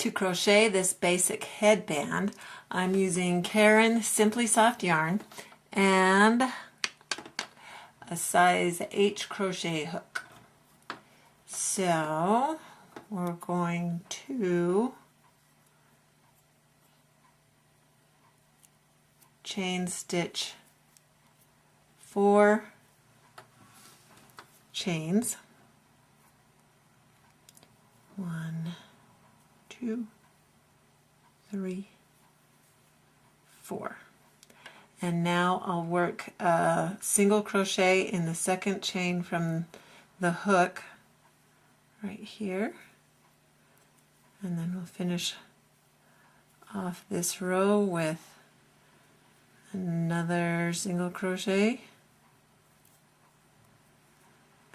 To crochet this basic headband, I'm using Caron Simply Soft yarn and a size H crochet hook. So we're going to chain stitch 4 chains. 1, 2, 3, 4. And now I'll work a single crochet in the second chain from the hook right here, and then we'll finish off this row with another single crochet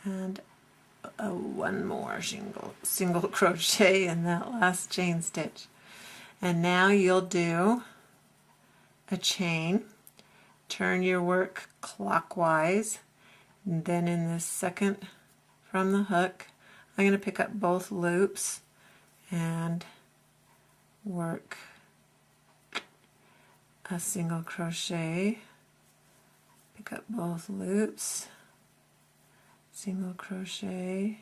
and one more single crochet in that last chain stitch. And now you'll do a chain, turn your work clockwise, and then in the second from the hook I'm going to pick up both loops and work a single crochet, pick up both loops, single crochet,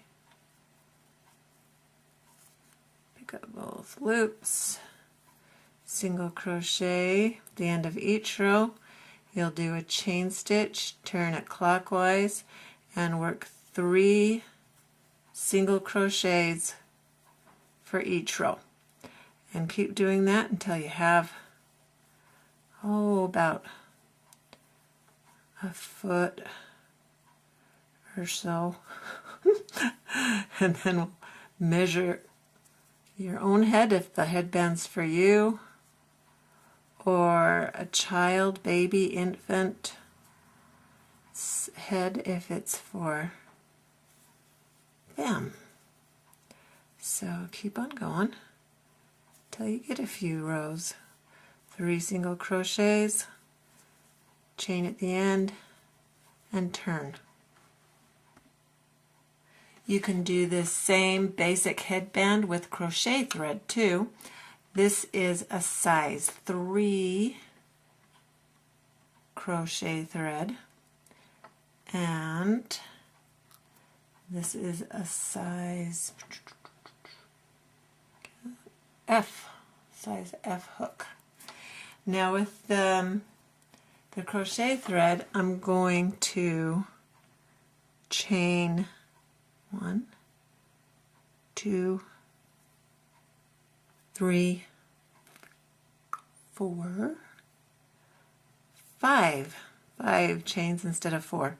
pick up both loops, single crochet. At the end of each row you'll do a chain stitch, turn it clockwise, and work 3 single crochets for each row, and keep doing that until you have about a foot or so. And then we'll measure your own head if the headband's for you, or a child, baby, infant head if it's for them. So keep on going till you get a few rows. 3 single crochets, chain at the end, and turn. You can do this same basic headband with crochet thread too. This is a size 3 crochet thread, and this is a size F, size F hook. Now with the crochet thread, I'm going to chain 1, 2, 3, 4, 5 chains instead of 4.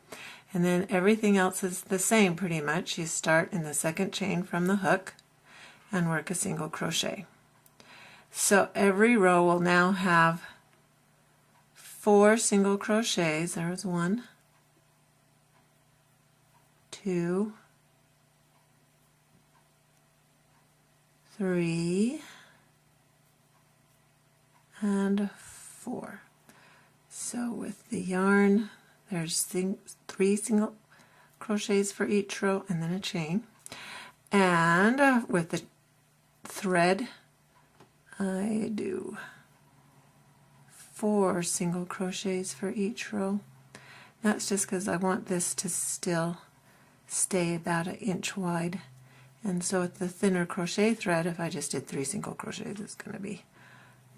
And then everything else is the same pretty much. You start in the second chain from the hook and work a single crochet. So every row will now have 4 single crochets. There's 1, 2, 3, and 4. So with the yarn, there's 3 single crochets for each row and then a chain. And with the thread, I do 4 single crochets for each row. That's just because I want this to still stay about 1 inch wide. And so with the thinner crochet thread, if I just did 3 single crochets, it's going to be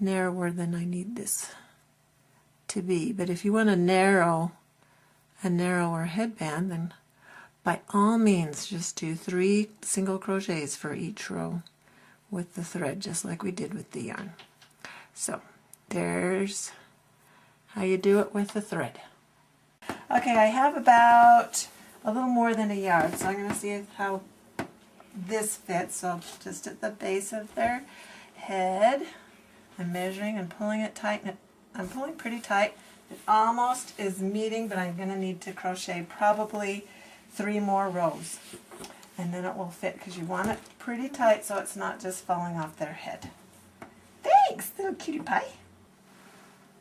narrower than I need this to be. But if you want a narrower headband, then by all means just do 3 single crochets for each row with the thread, just like we did with the yarn. So there's how you do it with the thread. Okay, I have about a little more than 1 yard, so I'm going to see how this fits. So just at the base of their head, I'm measuring and pulling it tight, and I'm pulling pretty tight. It almost is meeting, but I'm going to need to crochet probably 3 more rows, and then it will fit, because you want it pretty tight so it's not just falling off their head. Thanks, little cutie pie.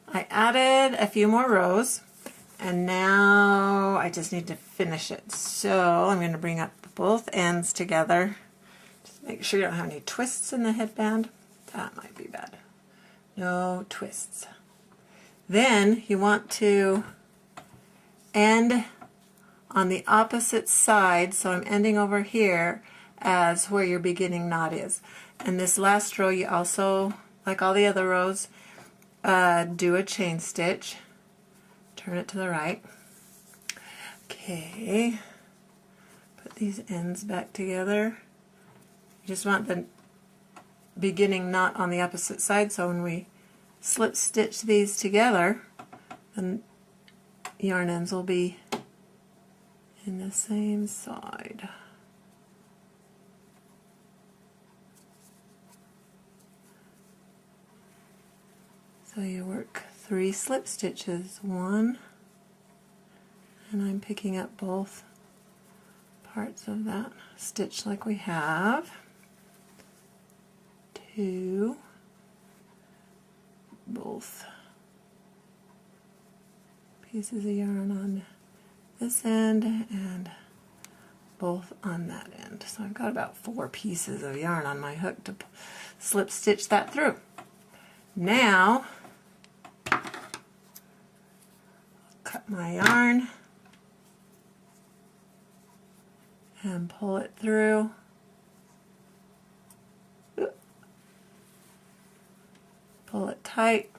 I added a few more rows, and now I just need to finish it. So I'm going to bring up both ends together. Just make sure you don't have any twists in the headband. That might be bad. No twists. Then you want to end on the opposite side, so I'm ending over here as where your beginning knot is. And this last row you also, like all the other rows, do a chain stitch. Turn it to the right. Okay, put these ends back together. You just want the beginning knot on the opposite side, so when we slip stitch these together, then yarn ends will be in the same side. So you work 3 slip stitches, 1, and I'm picking up both parts of that stitch like we have, 2, both pieces of yarn on this end and both on that end. So I've got about 4 pieces of yarn on my hook to slip stitch that through. Now cut my yarn and pull it through. Pull it tight,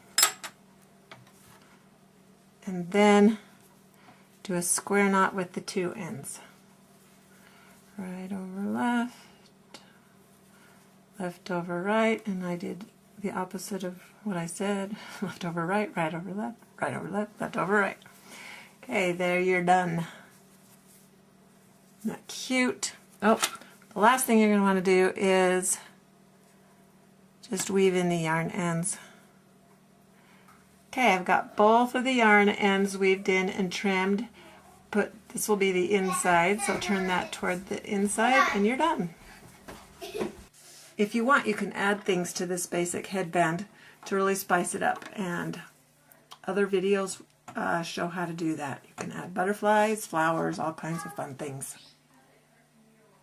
and then do a square knot with the 2 ends. Right over left, left over right, and I did the opposite of what I said. Left over right, right over left, right over left, left over right. Okay, there, you're done. Isn't that cute? Oh, the last thing you're going to want to do is just weave in the yarn ends. Okay, I've got both of the yarn ends weaved in and trimmed. This will be the inside, so turn that toward the inside and you're done. If you want, you can add things to this basic headband to really spice it up, and other videos show how to do that. You can add butterflies, flowers, all kinds of fun things.